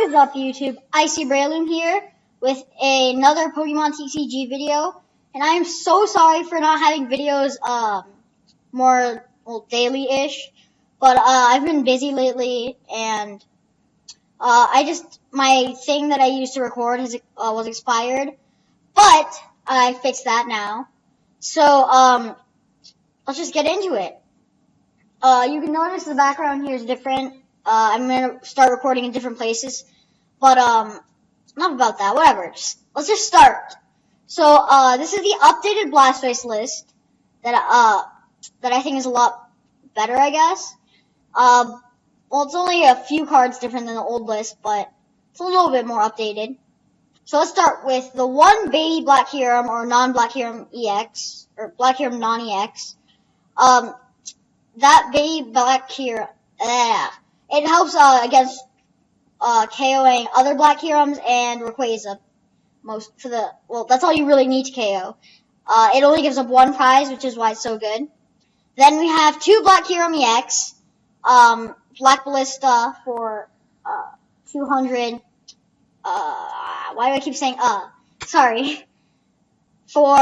What is up, YouTube? Icy Breloom here with another Pokemon TCG video, and I am so sorry for not having videos more daily-ish, but I've been busy lately, and my thing that I used to record was expired, but I fixed that now. So let's just get into it. You can notice the background here is different. I'm gonna start recording in different places. But, enough about that, whatever. Let's just start. So, this is the updated Blastoise list that I think is a lot better, I guess. Well, it's only a few cards different than the old list, but it's a little bit more updated. So let's start with the one baby Black Heron or non-Black Heron EX, or Black Heron non-EX. That baby Black Heron, it helps, against KOing other Black Herons and Rayquaza. That's all you really need to KO. It only gives up one prize, which is why it's so good. Then we have two Black Heron EX, Black Ballista for, 200, why do I keep saying, sorry. For,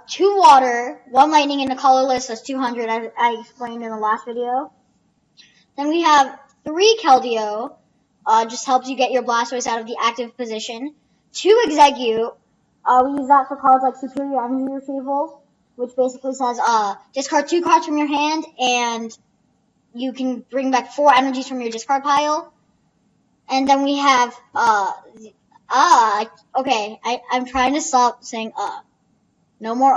2 water, 1 lightning, and a colorless, that's 200, as I explained in the last video. Then we have 3 Keldeo, just helps you get your Blastoise out of the active position. 2 Execute, we use that for cards like Superior Energy Retrieval, which basically says, discard 2 cards from your hand, and you can bring back 4 energies from your discard pile. And then we have, okay, I'm trying to stop saying, no more,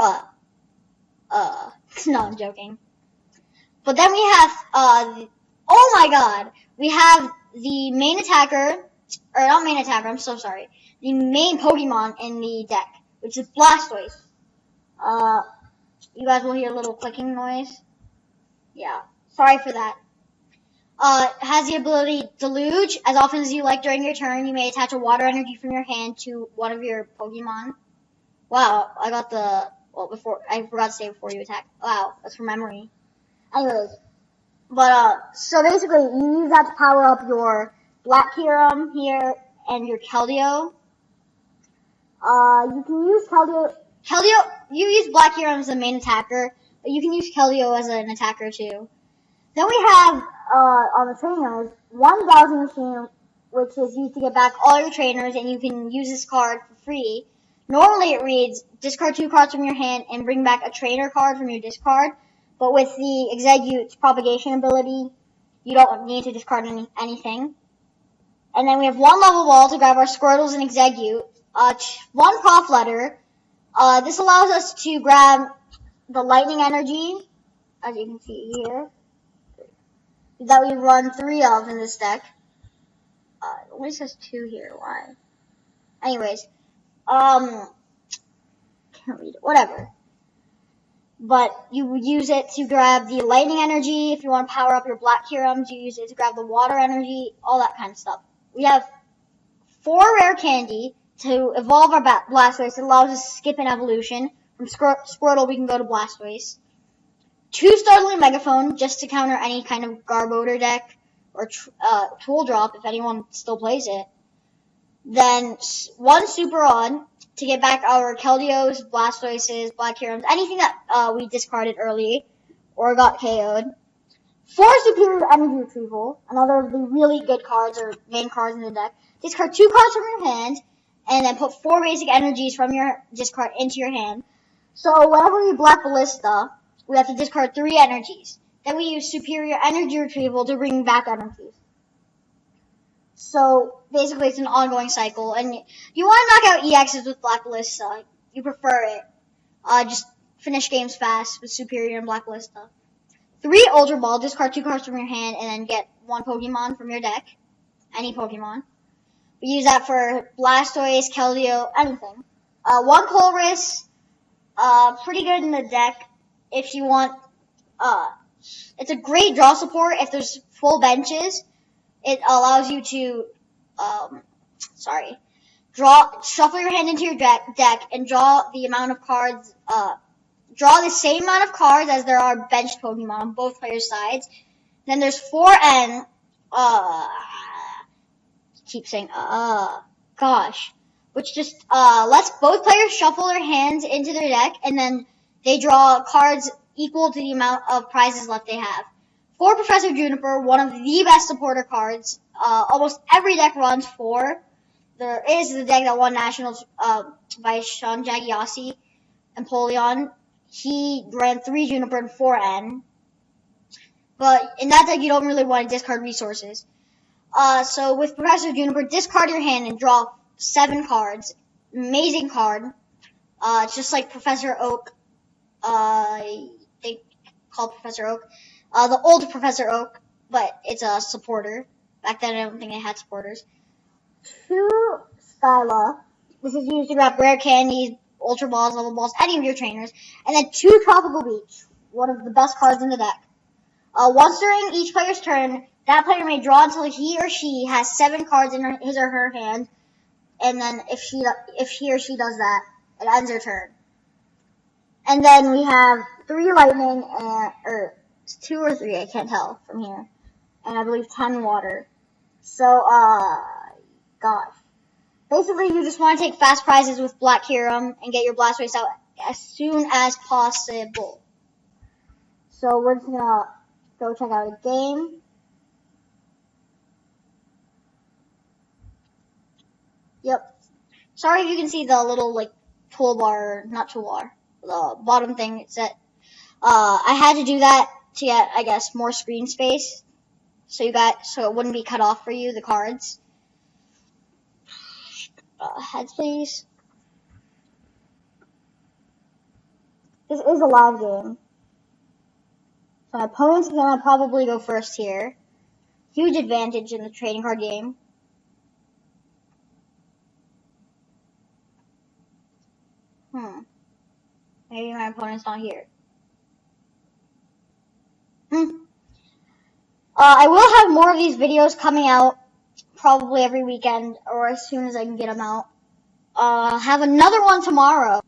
no, I'm joking. But then we have, oh my god, we have the main attacker, or not main attacker, I'm so sorry, the main Pokemon in the deck, which is Blastoise. You guys will hear a little clicking noise. Yeah, sorry for that. Has the ability Deluge. As often as you like during your turn, you may attach a water energy from your hand to one of your Pokemon. Wow, I got the, I forgot to say before you attack. Wow, that's from memory. Anyways. But, so basically, you use that to power up your Black Heron here and your Keldeo. You can use Keldeo, you use Black Heron as the main attacker, but you can use Keldeo as an attacker too. Then we have, on the trainers, 1,000 machine, which is used to get back all your trainers, and you can use this card for free. Normally it reads, discard 2 cards from your hand and bring back a trainer card from your discard. But with the Execute's propagation ability, you don't need to discard anything. And then we have 1 level ball to grab our Squirtles and Execute. 1 Prof Letter. This allows us to grab the Lightning Energy, as you can see here, that we run 3 of in this deck. It only says 2 here, why? Anyways, can't read it, whatever. But you would use it to grab the Lightning Energy. If you want to power up your Black Herons, you use it to grab the Water Energy, all that kind of stuff. We have 4 Rare Candy to evolve our Blastoise. It allows us to skip an evolution. From Squirtle, we can go to Blastoise. 2 Startling Megaphone, just to counter any kind of Garbodor deck, or Tool Drop, if anyone still plays it. Then 1 Super Rod, to get back our Keldeos, Blastoises, Black Herons, anything that we discarded early or got KO'd. 4 Superior Energy Retrieval, another of the really good cards or main cards in the deck. Discard 2 cards from your hand, and then put 4 basic energies from your discard into your hand. So whenever we Black Ballista, we have to discard 3 energies. Then we use Superior Energy Retrieval to bring back energies. So, basically it's an ongoing cycle, and you want to knock out EXs with Black Ballista. You prefer it. Just finish games fast with Superior and Black Ballista. 3 Ultra Ball, discard 2 cards from your hand, and then get 1 Pokemon from your deck. Any Pokemon. We use that for Blastoise, Keldeo, anything. 1 Colress, pretty good in the deck if you want, it's a great draw support if there's full benches. It allows you to, shuffle your hand into your deck and draw the amount of cards, draw the same amount of cards as there are benched Pokemon on both players' sides. Then there's 4N, keep saying, gosh. Which just, lets both players shuffle their hands into their deck, and then they draw cards equal to the amount of prizes left they have. For Professor Juniper, one of the best supporter cards, almost every deck runs 4. There is the deck that won Nationals, by Sean Jagiossi and Polion. He ran 3 Juniper and 4 N. But in that deck, you don't really want to discard resources. So with Professor Juniper, discard your hand and draw 7 cards. Amazing card. It's just like Professor Oak. They call Professor Oak. The old Professor Oak, but it's a supporter. Back then, I don't think they had supporters. 2 Skyla. This is used to grab rare candies, ultra balls, level balls, any of your trainers. And then 2 Tropical Beach. One of the best cards in the deck. Once during each player's turn, that player may draw until he or she has 7 cards in his or her hand, and then if he or she does that, it ends their turn. And then we have 3 lightning, or 2 or 3, I can't tell from here, and I believe 10 water. So, gosh. Basically, you just want to take fast prizes with Black Kyurem and get your Blastoise out as soon as possible. So we're just gonna go check out a game. Yep. Sorry if you can see the little, like, toolbar, not toolbar, the bottom thing. It's that, I had to do that to get, I guess, more screen space. So it wouldn't be cut off for you, the cards. Heads, please. This is a live game. So my opponent's gonna probably go first here. Huge advantage in the trading card game. Maybe my opponent's not here. I will have more of these videos coming out probably every weekend or as soon as I can get them out. I'll have another one tomorrow.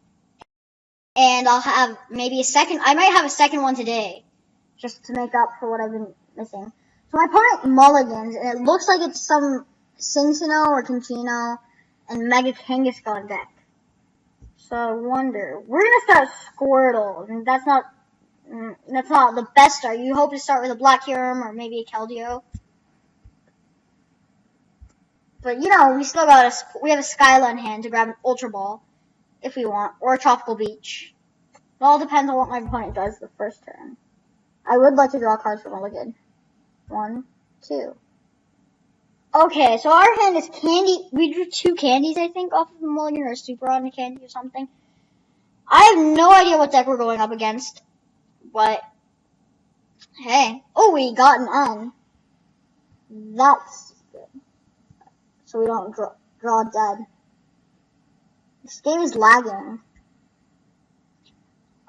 And I'll have maybe I might have a second one today. Just to make up for what I've been missing. So my opponent mulligans, and it looks like it's some Cinccino or Conchino and Mega Kangaskhan deck. So I wonder. We're gonna start Squirtle, and that's not the best start. You hope to start with a Black Kyurem or maybe a Keldeo. But we still we have a Skyla in hand to grab an Ultra Ball if we want, or a Tropical Beach. It all depends on what my opponent does the first turn. I would like to draw cards for Mulligan. 1, 2. Okay, so our hand is candy. We drew 2 candies, I think, off of the Mulligan, or a Super on the candy or something. I have no idea what deck we're going up against, but hey. Oh, we got an N. That's good. So we don't draw dead. This game is lagging.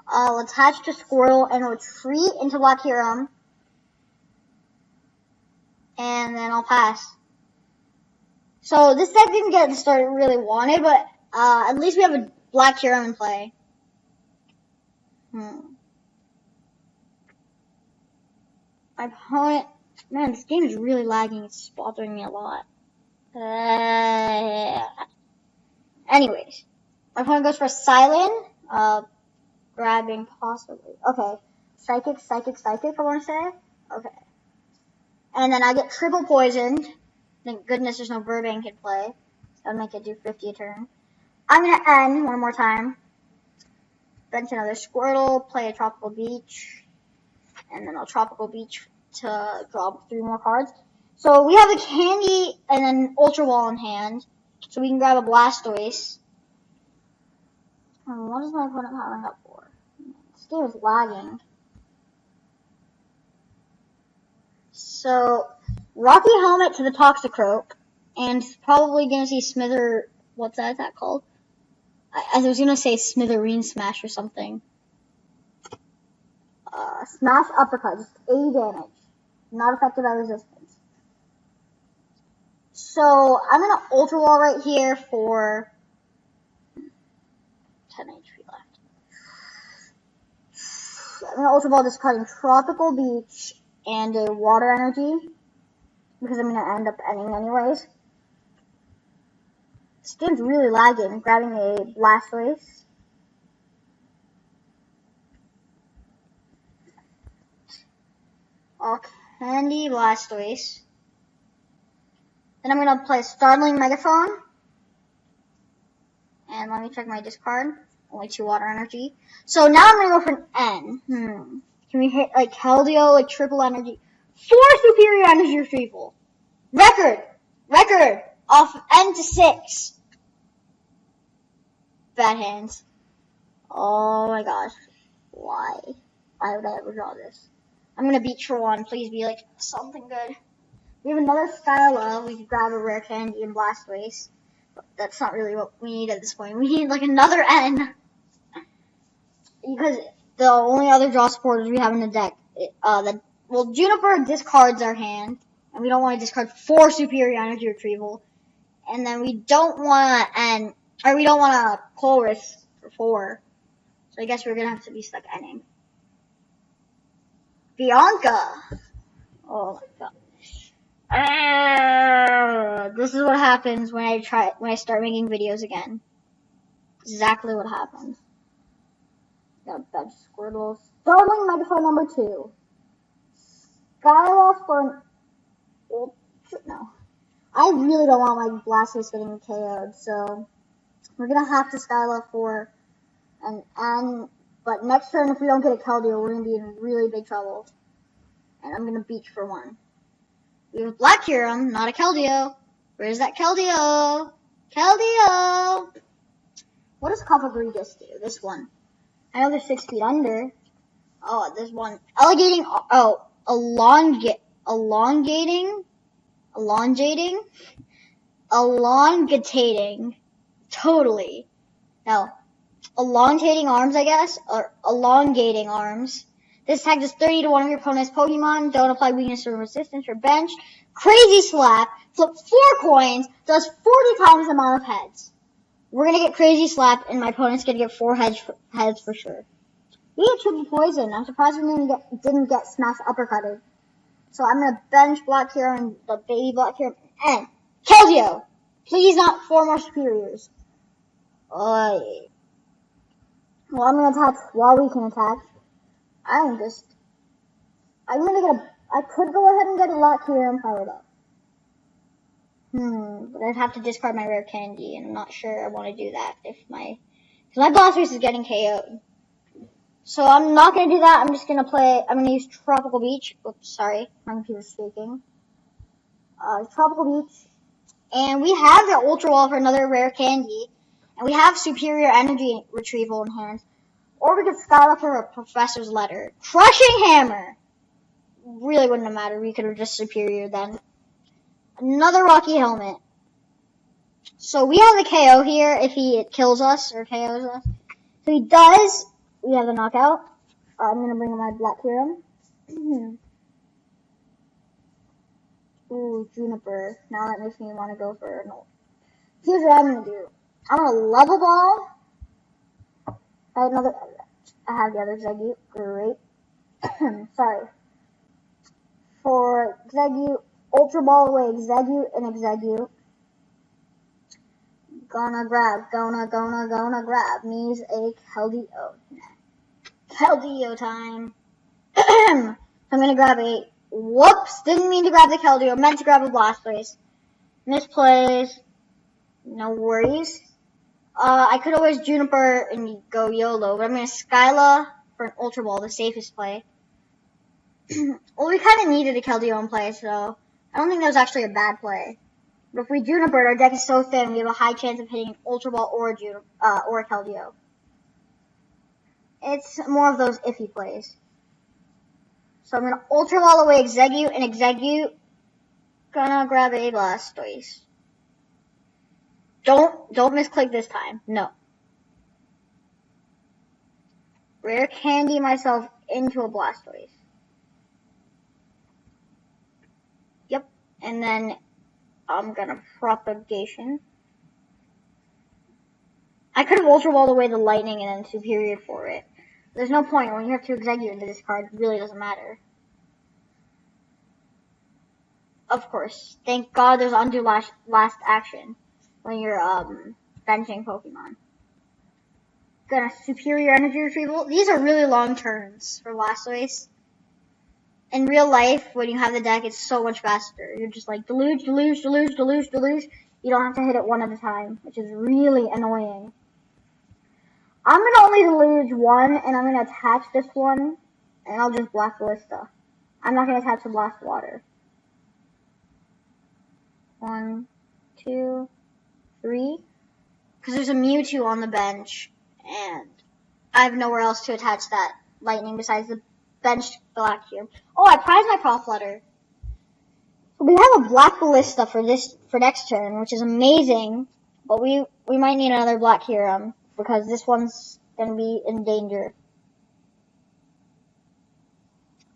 I'll attach to Squirtle and retreat into Black Kyurem. And then I'll pass. So this deck didn't get the start it really wanted, but at least we have a Black Kyurem in play. My opponent... Man, this game is really lagging. It's bothering me a lot. Anyways. My opponent goes for Silent. Grabbing possibly. Okay. Psychic, I want to say. Okay. And then I get triple poisoned. Thank goodness there's no Burbank in play. That'll make it do 50 a turn. I'm going to end one more time. Bench another Squirtle, play a Tropical Beach. And then I'll Tropical Beach to draw 3 more cards. So we have a Candy and then Ultra Ball in hand. So we can grab a Blastoise. What is my opponent powering up for? This game is lagging. So, Rocky Helmet to the Toxicroak, and probably gonna see what's that attack called? I was gonna say Smithereen Smash or something. Smash Uppercut, just 80 damage. Not affected by resistance. So, I'm gonna Ultra Wall right here for 10 HP left. I'm gonna Ultra Ball discarding Tropical Beach and a Water Energy, because I'm gonna end up ending anyways. This game's really lagging. Grabbing a Blastoise. Oh, Candy Blastoise. Then I'm gonna play Startling Megaphone. And let me check my discard. Only 2 water energy. So now I'm gonna go for an N. Can we hit like Keldeo, like triple energy? 4 superior energy retrieval. Record! Off N to 6. Bad hands. Oh my gosh. Why? Why would I ever draw this? I'm gonna beat for 1. Please be like something good. We have another Skyla. We could grab a rare candy and Blastoise. But that's not really what we need at this point. We need like another N. Because the only other draw supporters we have in the deck, Juniper discards our hand. And we don't want to discard 4 superior energy retrieval. And then we don't want we don't want a Colress for 4. So I guess we're gonna have to be stuck ending. Bianca! Oh my god. This is what happens when I start making videos again. Exactly what happens. Got a bunch of Squirtles. Startling Megaphone number 2. Skyla for an no. I really don't want my Blastoise getting KO'd, so we're gonna have to Skyla for an N. But next turn, if we don't get a Keldeo, we're gonna be in really big trouble. And I'm gonna beach for 1. We have a Black Kyurem, not a Keldeo. Where's that Keldeo? Keldeo! What does Cofagrigus do? This one. I know they're 6 feet under. Oh, there's one. Elongating. Oh, elongating. Totally. No. Elongating arms, I guess, or elongating arms. This attack does 30 to one of your opponent's Pokemon. Don't apply weakness or resistance or bench. Crazy Slap. Flip 4 coins. Does 40 times the amount of heads. We're gonna get Crazy Slap, and my opponent's gonna get 4 heads for sure. We get triple poison. I'm surprised we didn't get smash uppercutted. So I'm gonna bench Black Kyurem and the baby Black Kyurem and Keldeo. Please not 4 more superiors. Well, I'm gonna attack while we can attack. I could go ahead and get a Black Kyurem powered up. But I'd have to discard my rare candy, and I'm not sure I want to do that because my Blastoise is getting KO'd. So I'm not going to do that. I'm just going to use Tropical Beach. Oops, sorry. My computer's shaking. Tropical Beach. And we have the Ultra Wall for another rare candy. And we have Superior Energy Retrieval in hand. Or we could Skyla for a Professor's Letter. Crushing Hammer! Really wouldn't have mattered. We could have just Superior then. Another Rocky Helmet. So we have the KO here if he kills us or KOs us. So he does. We have the knockout. I'm going to bring in my Black Kyurem. Ooh, Juniper. Now that makes me want to go for an ult. Here's what I'm going to do. I'm going to Level Ball. I have the other Exegute. Great. Sorry. For Exegute, Ultra Ball away Exegute and Exegute. Gonna grab. Means a Keldeo. Keldeo time. I'm gonna grab a. Whoops! Didn't mean to grab the Keldeo. Meant to grab a Blastoise. Misplays. No worries. I could always Juniper and go YOLO, but I'm gonna Skyla for an Ultra Ball, the safest play. Well, we kind of needed a Keldeo in play, so I don't think that was actually a bad play. But if we Juniper, our deck is so thin, we have a high chance of hitting an Ultra Ball or a Keldeo. It's more of those iffy plays. So I'm gonna Ultra Ball away Exegute and Exegute. Gonna grab a Blastoise. Don't misclick this time. No. Rare candy myself into a Blastoise. Yep. And then I'm gonna Propagation. I could have Ultra Balled away the Lightning and then Superior for it. There's no point. When you have to Exegute into this card, it really doesn't matter. Of course. Thank God there's undo last action. when you're benching Pokemon. Got a superior energy retrieval. These are really long turns for Blastoise. In real life, when you have the deck, it's so much faster. You're just like deluge, deluge, deluge, deluge, deluge. You don't have to hit it one at a time, which is really annoying. I'm gonna only deluge one, and I'm gonna attach this one, and I'll just Black Ballista. I'm not gonna attach the Blast Water. 1, 2, 3. Because there's a Mewtwo on the bench, and I have nowhere else to attach that lightning besides the benched Black Cube. Oh, I prized my Prof Letter. We have a Black Ballista for next turn, which is amazing, but we might need another Black Kyurem, because this one's gonna be in danger.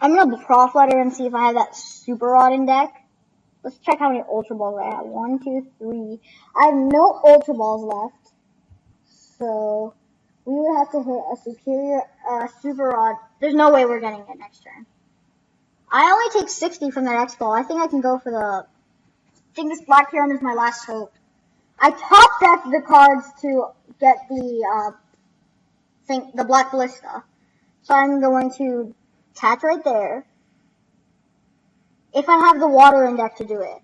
I'm gonna Prof Letter and see if I have that Super Rod in deck. Let's check how many Ultra Balls I have. 1, 2, 3. I have no Ultra Balls left, so we would have to hit a superior Super Rod. There's no way we're getting it next turn. I only take 60 from that X-Ball. I think I can go for I think this Black Kyurem is my last hope. I top decked the cards to get the Black Ballista. So I'm going to attach right there. If I have the water in deck to do it.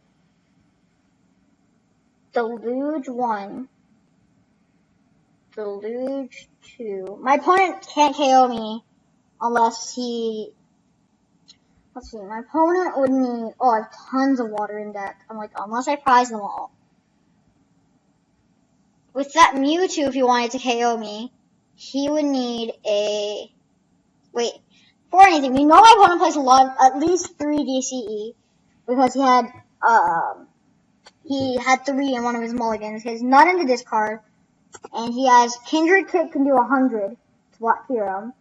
Deluge 1. Deluge 2. My opponent can't KO me unless he... Let's see, my opponent would need... Oh, I have tons of water in deck. I'm like, unless I prize them all. With that Mewtwo, if he wanted to KO me, he would need a... Wait, for anything, we know my opponent plays at least 3 DCE, because he had 3 in one of his mulligans. He has none in the discard, and he has Kindred Kick can do 100 to Black Kyurem,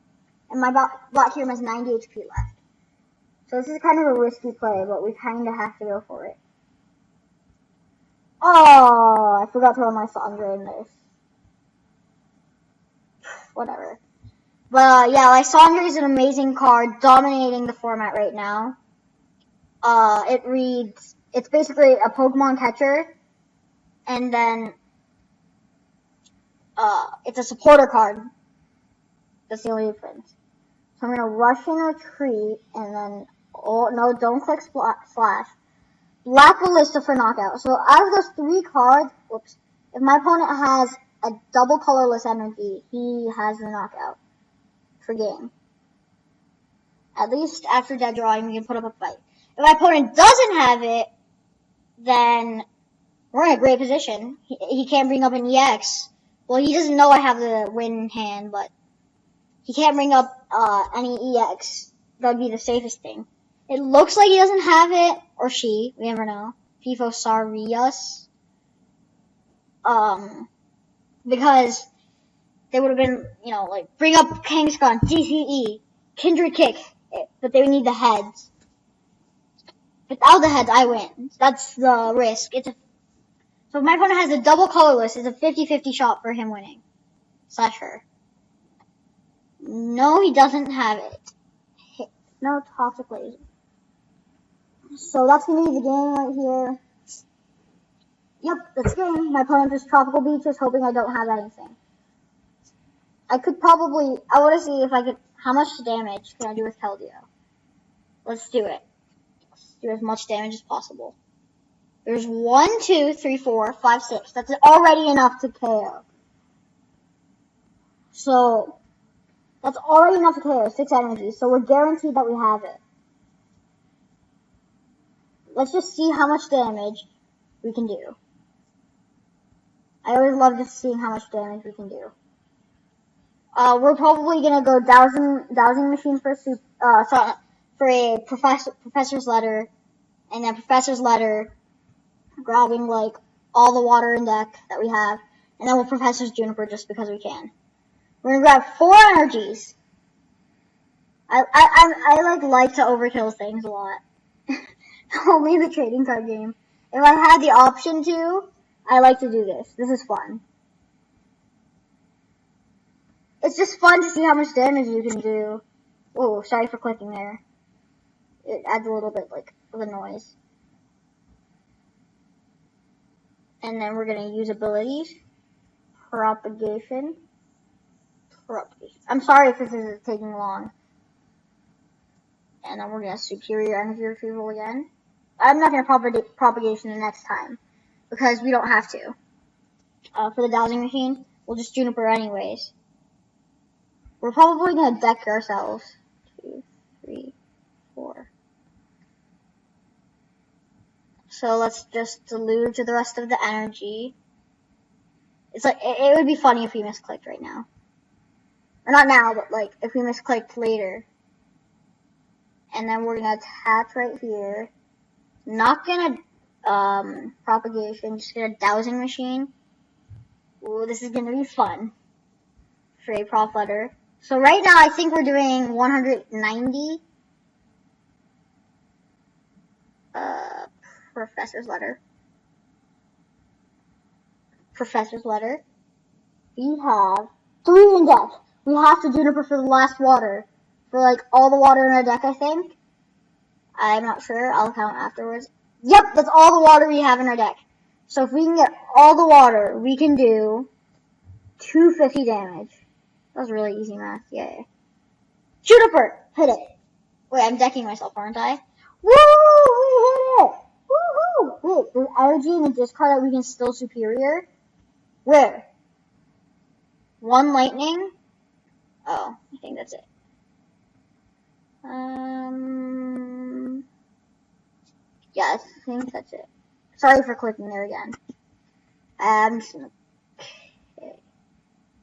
and my Black Kyurem has 90 HP left. So this is kind of a risky play, but we kind of have to go for it. Oh, I forgot to run my Sandra in this. Whatever. But yeah, Lysandre is an amazing card, dominating the format right now. It's basically a Pokemon catcher, and then it's a supporter card. That's the only difference. So I'm gonna rush and retreat, and then, oh no, don't click slash. Black Ballista for knockout. So out of those 3 cards, whoops, if my opponent has a double colorless energy, he has the knockout for game. At least after dead drawing, we can put up a fight. If my opponent doesn't have it, then we're in a great position. He can't bring up an EX. Well, he doesn't know I have the win in hand, but he can't bring up any EX. That would be the safest thing. It looks like he doesn't have it, or she. We never know. Pifo Sarius. Because they would have been, like, bring up Kangaskhan, DCE, Kindred Kick, but they would need the heads. Without the heads, I win. That's the risk. So if my opponent has a double colorless, it's a 50-50 shot for him winning. Slash her. No, he doesn't have it. No toxic laser. So that's gonna be the game right here. Yep, that's game. My opponent is Tropical Beaches, hoping I don't have anything. I want to see if I could, how much damage can I do with Keldeo? Let's do it. Let's do as much damage as possible. There's 1, 2, 3, 4, 5, 6. That's already enough to KO. So, that's already enough to KO, 6 energies. So we're guaranteed that we have it. Let's just see how much damage we can do. I always love just seeing how much damage we can do. We're probably gonna go dowsing machine for a professor's letter, and then professor's letter, grabbing like all the water in deck that we have, and then we'll professor's juniper just because we can. We're gonna grab 4 energies. I like to overkill things a lot. Only the trading card game. If I had the option to, I like to do this. This is fun. It's just fun to see how much damage you can do. Oh, sorry for clicking there. It adds a little bit, like, of a noise. And And then we're going to use abilities. Propagation. I'm sorry if this is taking long. And then we're going to superior energy retrieval again. I'm not going to propagation the next time because we don't have to. For the dowsing machine, we'll just Juniper anyways. We're probably going to deck ourselves. 2, 3, 4. So let's just deluge the rest of the energy. It's like, it would be funny if we misclicked right now. Or not now, but like, if we misclicked later. And then we're gonna attach right here. Not gonna, propagation, just gonna dowsing machine. Ooh, this is gonna be fun. For a prof letter. So right now, I think we're doing 190. Professor's letter. Professor's letter. We have 3 in deck. We have to Juniper for the last water. For like all the water in our deck, I think. I'm not sure. I'll count afterwards. Yep, that's all the water we have in our deck. So if we can get all the water, we can do 250 damage. That was really easy math. Yay. Juniper! Hit it. Wait, I'm decking myself, aren't I? Woo! We hit it! Woohoo! Wait, there's energy in the discard that we can still superior? Where? 1 lightning? Oh, I think that's it. Yeah, I think that's it. Sorry for clicking there again. I'm just gonna... Okay.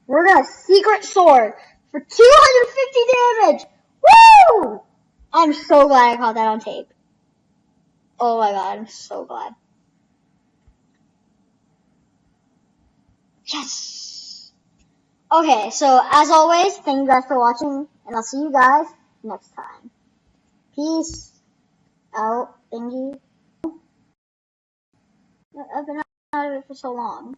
We're gonna Secret Sword for 250 damage! Woo! I'm so glad I caught that on tape. Oh my god, I'm so glad. Yes! Okay, so as always, thank you guys for watching, and I'll see you guys next time. Peace out, thingy. I've been out of it for so long.